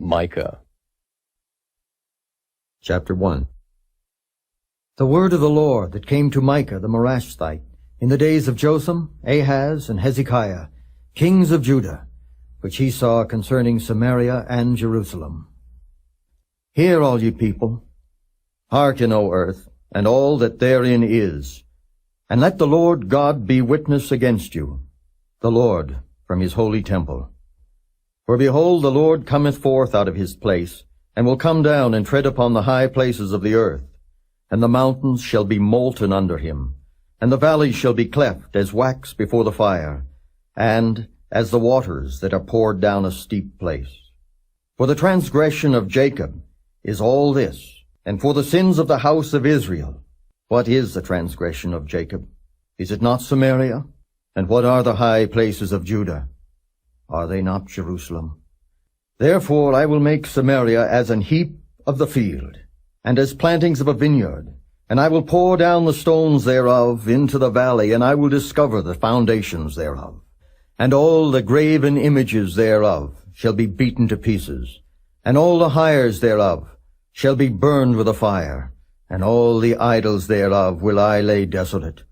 Micah. Chapter 1. The word of the Lord that came to Micah the Morasthite in the days of Jotham, Ahaz, and Hezekiah, kings of Judah, which he saw concerning Samaria and Jerusalem. Hear, all ye people, hearken, O earth, and all that therein is, and let the Lord God be witness against you, the Lord from his holy temple. For behold, the Lord cometh forth out of his place, and will come down and tread upon the high places of the earth, and the mountains shall be molten under him, and the valleys shall be cleft as wax before the fire, and as the waters that are poured down a steep place. For the transgression of Jacob is all this, and for the sins of the house of Israel. What is the transgression of Jacob? Is it not Samaria? And what are the high places of Judah? Are they not Jerusalem? Therefore I will make Samaria as an heap of the field, and as plantings of a vineyard, and I will pour down the stones thereof into the valley, and I will discover the foundations thereof. And all the graven images thereof shall be beaten to pieces, and all the hires thereof shall be burned with a fire, and all the idols thereof will I lay desolate.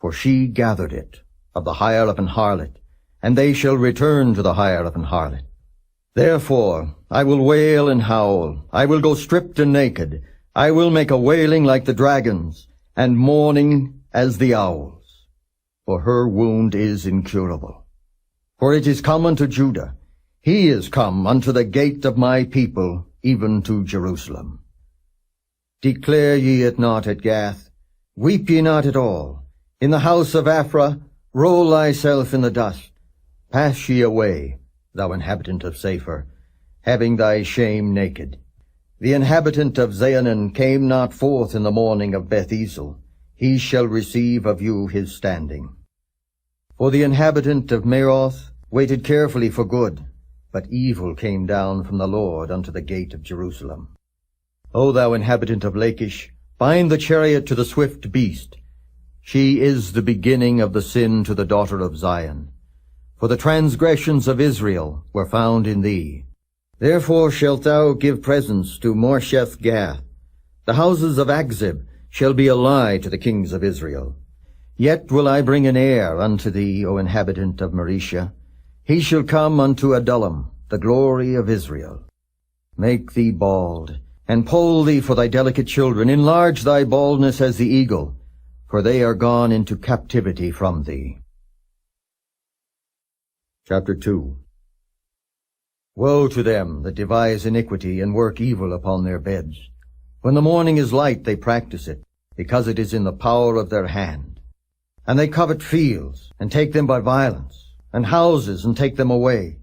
For she gathered it of the hire of an harlot, and they shall return to the hire of an harlot. Therefore I will wail and howl, I will go stripped and naked, I will make a wailing like the dragons, and mourning as the owls. For her wound is incurable. For it is come unto Judah, he is come unto the gate of my people, even to Jerusalem. Declare ye it not at Gath, weep ye not at all. In the house of Aphrah, roll thyself in the dust. Pass ye away, thou inhabitant of Saphir, having thy shame naked. The inhabitant of Zaanan came not forth in the morning of Beth-ezel. He shall receive of you his standing. For the inhabitant of Maroth waited carefully for good, but evil came down from the Lord unto the gate of Jerusalem. O thou inhabitant of Lachish, bind the chariot to the swift beast. She is the beginning of the sin to the daughter of Zion. For the transgressions of Israel were found in thee. Therefore shalt thou give presents to Moresheth-Gath. The houses of Akzib shall be a lie to the kings of Israel. Yet will I bring an heir unto thee, O inhabitant of Mareshah. He shall come unto Adullam, the glory of Israel. Make thee bald, and poll thee for thy delicate children. Enlarge thy baldness as the eagle, for they are gone into captivity from thee. Chapter 2. Woe to them that devise iniquity and work evil upon their beds. When the morning is light they practice it, because it is in the power of their hand. And they covet fields, and take them by violence, and houses, and take them away.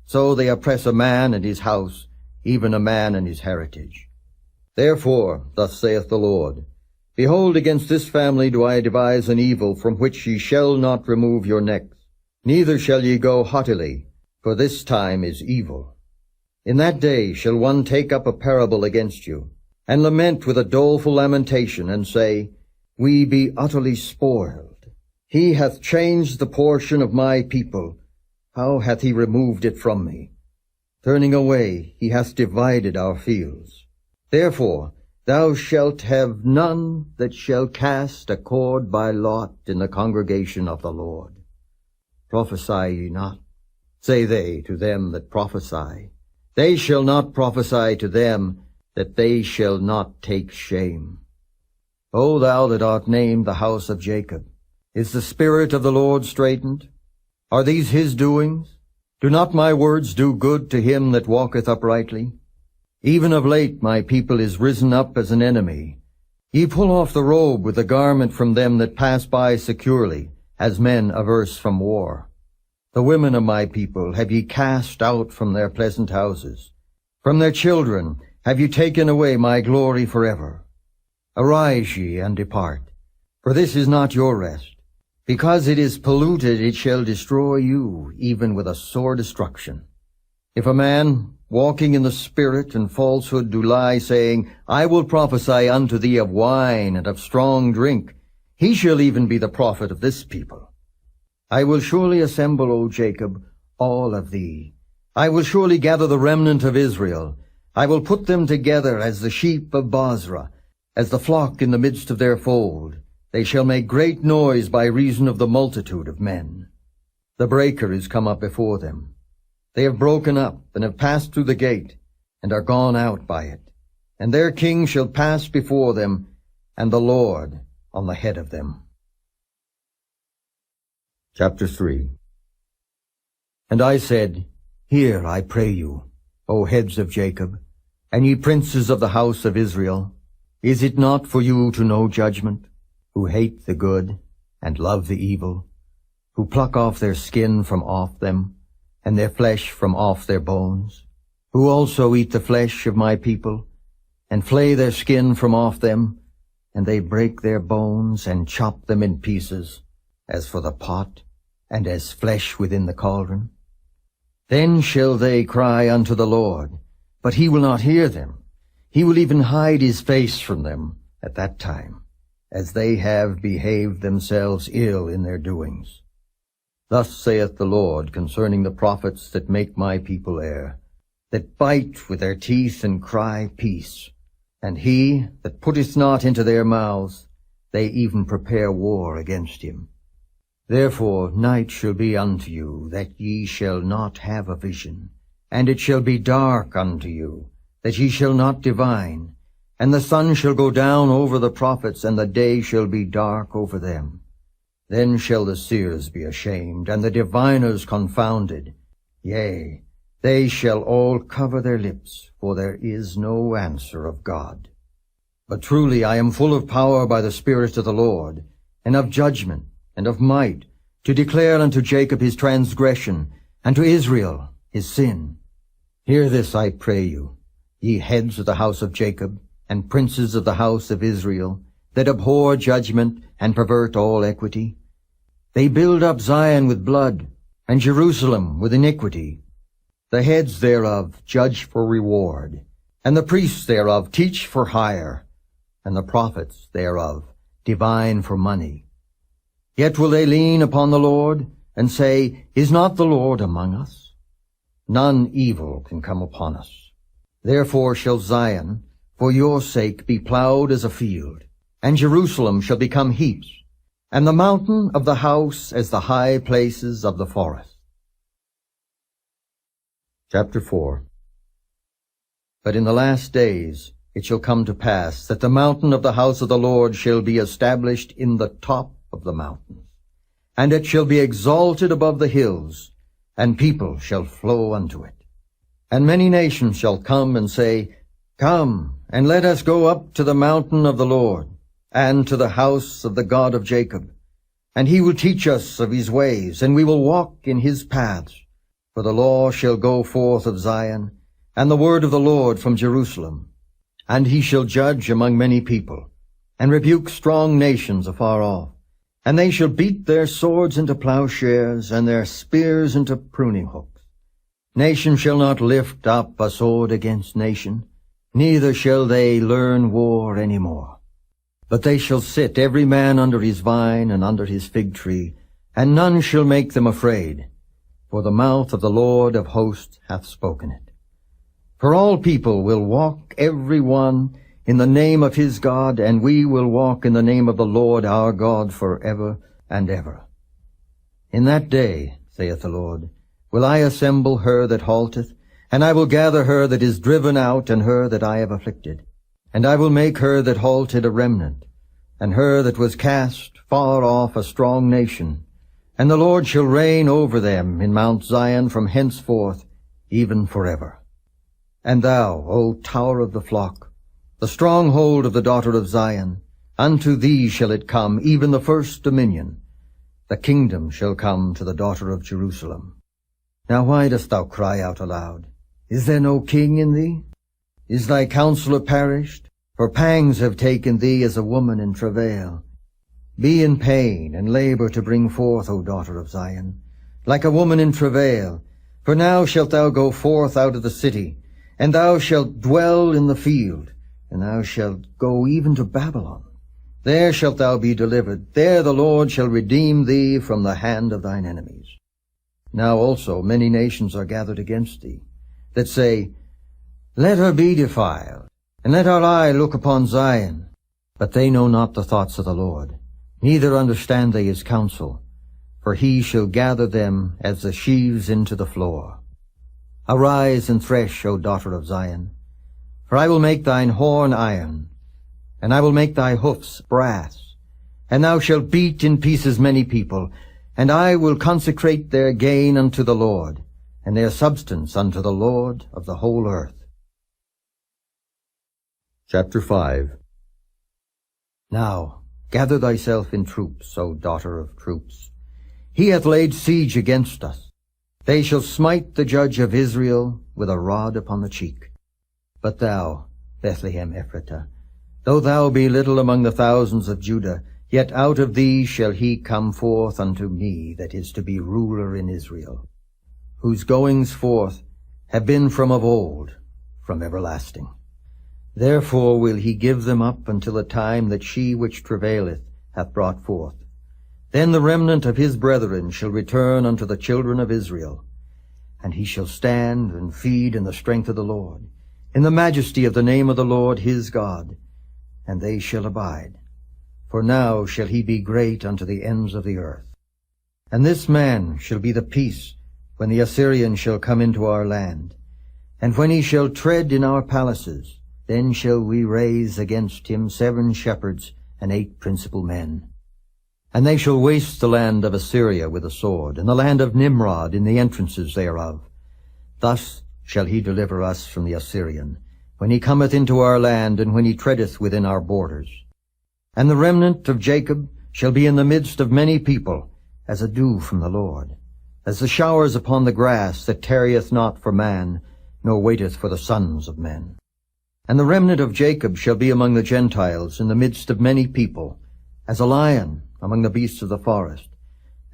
So they oppress a man and his house, even a man and his heritage. Therefore, thus saith the Lord, Behold, against this family do I devise an evil from which ye shall not remove your necks. Neither shall ye go haughtily, for this time is evil. In that day shall one take up a parable against you, and lament with a doleful lamentation, and say, We be utterly spoiled. He hath changed the portion of my people. How hath he removed it from me? Turning away, he hath divided our fields. Therefore thou shalt have none that shall cast a cord by lot in the congregation of the Lord. Prophesy ye not, say they to them that prophesy. They shall not prophesy to them, that they shall not take shame. O thou that art named the house of Jacob, is the Spirit of the Lord straitened? Are these his doings? Do not my words do good to him that walketh uprightly? Even of late my people is risen up as an enemy. Ye pull off the robe with the garment from them that pass by securely, as men averse from war. The women of my people have ye cast out from their pleasant houses. From their children have ye taken away my glory forever. Arise ye and depart, for this is not your rest. Because it is polluted, it shall destroy you, even with a sore destruction. If a man, walking in the Spirit and falsehood, do lie, saying, I will prophesy unto thee of wine and of strong drink, he shall even be the prophet of this people. I will surely assemble, O Jacob, all of thee, I will surely gather the remnant of Israel. I will put them together as the sheep of Bozrah, as the flock in the midst of their fold. They shall make great noise by reason of the multitude of men. The breaker is come up before them. They have broken up, and have passed through the gate, and are gone out by it. And their king shall pass before them, and the Lord on the head of them. Chapter 3. And I said, Hear, I pray you, O heads of Jacob, and ye princes of the house of Israel. Is it not for you to know judgment, who hate the good, and love the evil, who pluck off their skin from off them, and their flesh from off their bones, who also eat the flesh of my people, and flay their skin from off them, and they break their bones, and chop them in pieces, as for the pot, and as flesh within the cauldron? Then shall they cry unto the Lord, but he will not hear them. He will even hide his face from them at that time, as they have behaved themselves ill in their doings. Thus saith the Lord concerning the prophets that make my people err, that bite with their teeth and cry, Peace. And he that putteth not into their mouths, they even prepare war against him. Therefore night shall be unto you, that ye shall not have a vision, and it shall be dark unto you, that ye shall not divine, and the sun shall go down over the prophets, and the day shall be dark over them. Then shall the seers be ashamed, and the diviners confounded. Yea, they shall all cover their lips, for there is no answer of God. But truly I am full of power by the Spirit of the Lord, and of judgment, and of might, to declare unto Jacob his transgression, and to Israel his sin. Hear this, I pray you, ye heads of the house of Jacob, and princes of the house of Israel, that abhor judgment, and pervert all equity. They build up Zion with blood, and Jerusalem with iniquity. The heads thereof judge for reward, and the priests thereof teach for hire, and the prophets thereof divine for money. Yet will they lean upon the Lord, and say, Is not the Lord among us? None evil can come upon us. Therefore shall Zion, for your sake, be plowed as a field, and Jerusalem shall become heaps, and the mountain of the house as the high places of the forest. Chapter 4. But in the last days it shall come to pass that the mountain of the house of the Lord shall be established in the top of the mountains, and it shall be exalted above the hills, and people shall flow unto it. And many nations shall come and say, Come, and let us go up to the mountain of the Lord, and to the house of the God of Jacob. And he will teach us of his ways, and we will walk in his paths. For the law shall go forth of Zion, and the word of the Lord from Jerusalem. And he shall judge among many people, and rebuke strong nations afar off. And they shall beat their swords into plowshares, and their spears into pruning hooks. Nation shall not lift up a sword against nation, neither shall they learn war any more. But they shall sit every man under his vine and under his fig tree, and none shall make them afraid, for the mouth of the Lord of hosts hath spoken it. For all people will walk every one in the name of his God, and we will walk in the name of the Lord our God forever and ever. In that day, saith the Lord, will I assemble her that halteth, and I will gather her that is driven out, and her that I have afflicted. And I will make her that halted a remnant, and her that was cast far off a strong nation. And the Lord shall reign over them in Mount Zion from henceforth, even forever. And thou, O tower of the flock, the stronghold of the daughter of Zion, unto thee shall it come, even the first dominion. The kingdom shall come to the daughter of Jerusalem. Now why dost thou cry out aloud? Is there no king in thee? Is thy counselor perished? For pangs have taken thee as a woman in travail. Be in pain and labor to bring forth, O daughter of Zion, like a woman in travail. For now shalt thou go forth out of the city, and thou shalt dwell in the field, and thou shalt go even to Babylon. There shalt thou be delivered. There the Lord shall redeem thee from the hand of thine enemies. Now also many nations are gathered against thee, that say, Let her be defiled, and let our eye look upon Zion. But they know not the thoughts of the Lord, neither understand they his counsel. For he shall gather them as the sheaves into the floor. Arise and thresh, O daughter of Zion, for I will make thine horn iron, and I will make thy hoofs brass, and thou shalt beat in pieces many people, and I will consecrate their gain unto the Lord, and their substance unto the Lord of the whole earth. Chapter 5. Now gather thyself in troops, O daughter of troops. He hath laid siege against us. They shall smite the judge of Israel with a rod upon the cheek. But thou, Bethlehem Ephratah, though thou be little among the thousands of Judah, yet out of thee shall he come forth unto me that is to be ruler in Israel, whose goings forth have been from of old, from everlasting. Therefore will he give them up until the time that she which travaileth hath brought forth. Then the remnant of his brethren shall return unto the children of Israel, and he shall stand and feed in the strength of the Lord, in the majesty of the name of the Lord his God, and they shall abide. For now shall he be great unto the ends of the earth. And this man shall be the peace when the Assyrian shall come into our land. And when he shall tread in our palaces, then shall we raise against him 7 shepherds and 8 principal men. And they shall waste the land of Assyria with a sword, and the land of Nimrod in the entrances thereof. Thus shall he deliver us from the Assyrian, when he cometh into our land, and when he treadeth within our borders. And the remnant of Jacob shall be in the midst of many people, as a dew from the Lord, as the showers upon the grass, that tarrieth not for man, nor waiteth for the sons of men. And the remnant of Jacob shall be among the Gentiles, in the midst of many people, as a lion among the beasts of the forest,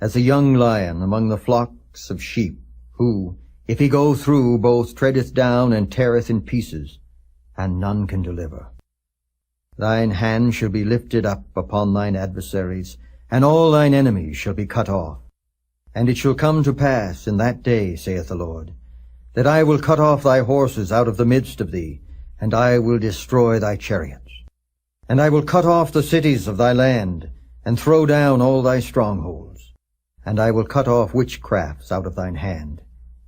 as a young lion among the flocks of sheep, who, if he go through, both treadeth down and teareth in pieces, and none can deliver. Thine hand shall be lifted up upon thine adversaries, and all thine enemies shall be cut off. And it shall come to pass in that day, saith the Lord, that I will cut off thy horses out of the midst of thee, and I will destroy thy chariots. And I will cut off the cities of thy land, and throw down all thy strongholds. And I will cut off witchcrafts out of thine hand,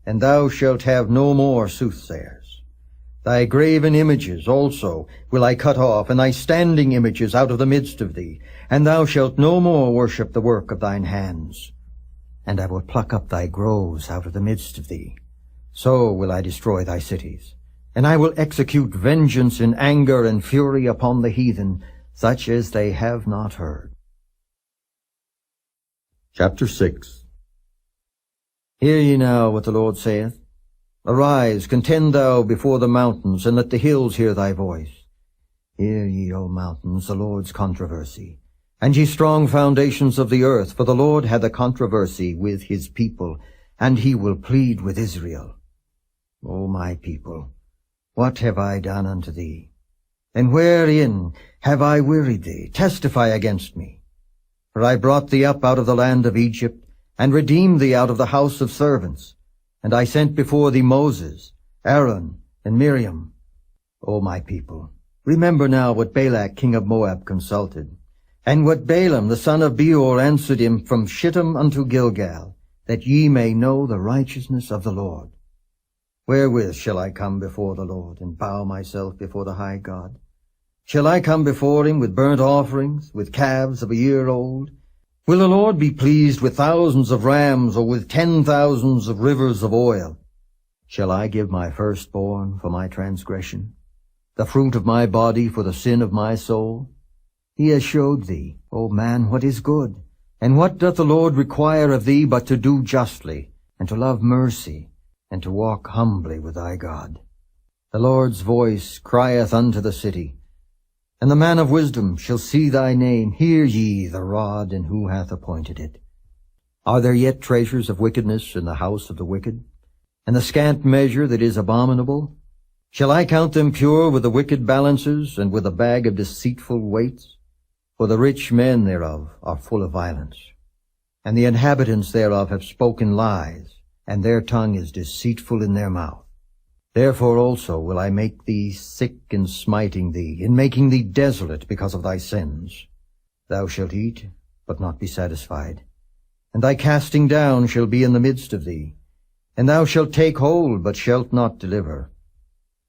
and thou shalt have no more soothsayers. Thy graven images also will I cut off, and thy standing images out of the midst of thee, and thou shalt no more worship the work of thine hands. And I will pluck up thy groves out of the midst of thee. So will I destroy thy cities. And I will execute vengeance in anger and fury upon the heathen, such as they have not heard. Chapter 6. Hear ye now what the Lord saith. Arise, contend thou before the mountains, and let the hills hear thy voice. Hear ye, O mountains, the Lord's controversy, and ye strong foundations of the earth, for the Lord hath a controversy with his people, and he will plead with Israel. O my people, what have I done unto thee? And wherein have I wearied thee? Testify against me. For I brought thee up out of the land of Egypt, and redeemed thee out of the house of servants. And I sent before thee Moses, Aaron, and Miriam. O my people, remember now what Balak king of Moab consulted, and what Balaam the son of Beor answered him from Shittim unto Gilgal, that ye may know the righteousness of the Lord. Wherewith shall I come before the Lord, and bow myself before the high God? Shall I come before him with burnt offerings, with calves of a year old? Will the Lord be pleased with thousands of rams, or with 10,000s of rivers of oil? Shall I give my firstborn for my transgression, the fruit of my body for the sin of my soul? He has showed thee, O man, what is good. And what doth the Lord require of thee but to do justly, and to love mercy, and to walk humbly with thy God? The Lord's voice crieth unto the city, and the man of wisdom shall see thy name. Hear ye the rod, and who hath appointed it? Are there yet treasures of wickedness in the house of the wicked, and the scant measure that is abominable? Shall I count them pure with the wicked balances, and with a bag of deceitful weights? For the rich men thereof are full of violence, and the inhabitants thereof have spoken lies. and their tongue is deceitful in their mouth. Therefore also will I make thee sick in smiting thee, in making thee desolate because of thy sins. Thou shalt eat, but not be satisfied, and thy casting down shall be in the midst of thee. And thou shalt take hold, but shalt not deliver.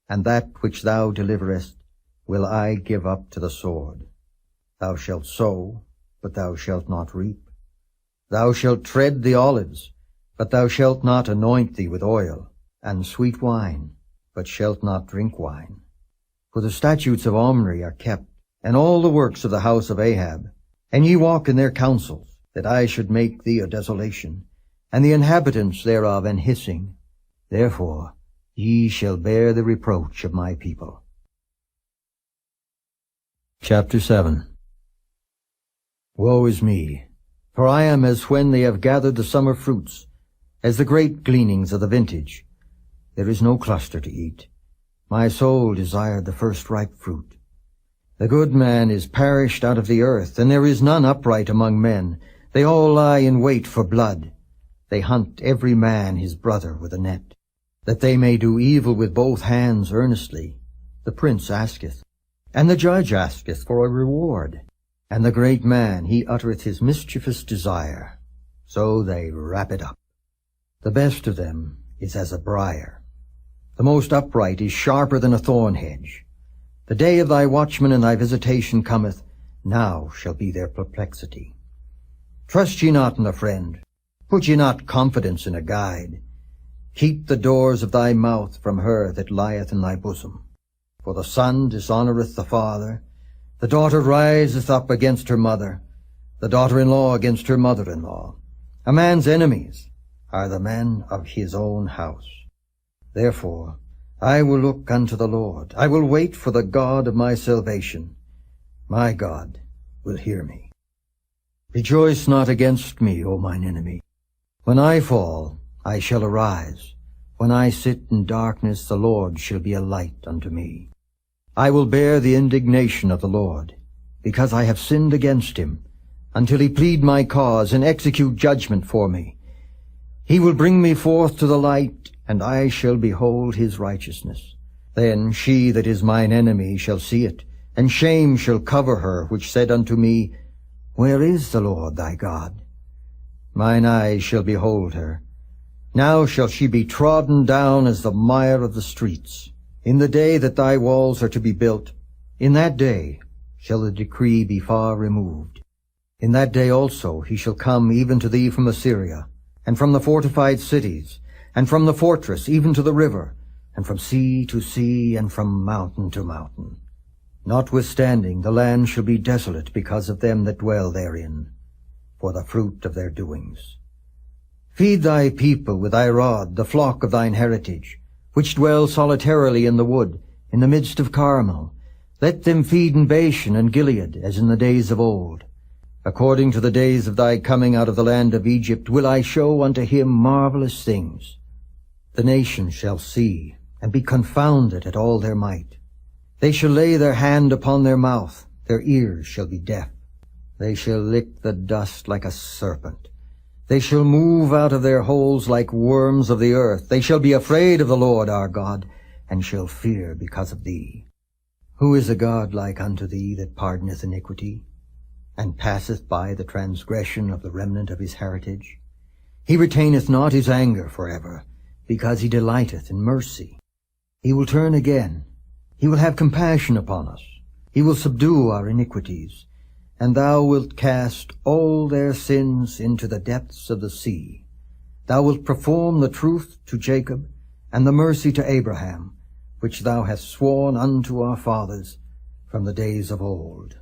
And that which thou deliverest will I give up to the sword. Thou shalt sow, but thou shalt not reap. Thou shalt tread the olives, but thou shalt not anoint thee with oil, and sweet wine, but shalt not drink wine. For the statutes of Omri are kept, and all the works of the house of Ahab, and ye walk in their counsels, that I should make thee a desolation, and the inhabitants thereof an hissing. Therefore ye shall bear the reproach of my people. Chapter 7. Woe is me, for I am as when they have gathered the summer fruits, as the great gleanings of the vintage. There is no cluster to eat. My soul desired the first ripe fruit. The good man is perished out of the earth, and there is none upright among men. They all lie in wait for blood. They hunt every man his brother with a net, that they may do evil with both hands earnestly. The prince asketh, and the judge asketh for a reward, and the great man he uttereth his mischievous desire. So they wrap it up. The best of them is as a briar. The most upright is sharper than a thorn hedge. The day of thy watchman and thy visitation cometh, now shall be their perplexity. Trust ye not in a friend, put ye not confidence in a guide. Keep the doors of thy mouth from her that lieth in thy bosom. For the son dishonoureth the father, the daughter riseth up against her mother, the daughter-in-law against her mother-in-law. A man's enemies are the men of his own house. Therefore I will look unto the Lord. I will wait for the God of my salvation. My God will hear me. Rejoice not against me, O mine enemy. When I fall, I shall arise. When I sit in darkness, the Lord shall be a light unto me. I will bear the indignation of the Lord, because I have sinned against him, until he plead my cause and execute judgment for me. He will bring me forth to the light, and I shall behold his righteousness. Then she that is mine enemy shall see it, and shame shall cover her, which said unto me, Where is the Lord thy God? Mine eyes shall behold her. Now shall she be trodden down as the mire of the streets. In the day that thy walls are to be built, in that day shall the decree be far removed. In that day also he shall come even to thee from Assyria, and from the fortified cities, and from the fortress even to the river, and from sea to sea, and from mountain to mountain. Notwithstanding, the land shall be desolate because of them that dwell therein, for the fruit of their doings. Feed thy people with thy rod, the flock of thine heritage, which dwell solitarily in the wood, in the midst of Carmel. Let them feed in Bashan and Gilead, as in the days of old. According to the days of thy coming out of the land of Egypt will I show unto him marvelous things. The nations shall see, and be confounded at all their might. They shall lay their hand upon their mouth, their ears shall be deaf. They shall lick the dust like a serpent. They shall move out of their holes like worms of the earth. They shall be afraid of the Lord our God, and shall fear because of thee. Who is a God like unto thee, that pardoneth iniquity, and passeth by the transgression of the remnant of his heritage? He retaineth not his anger forever, because he delighteth in mercy. He will turn again. He will have compassion upon us. He will subdue our iniquities. And thou wilt cast all their sins into the depths of the sea. Thou wilt perform the truth to Jacob, and the mercy to Abraham, which thou hast sworn unto our fathers from the days of old.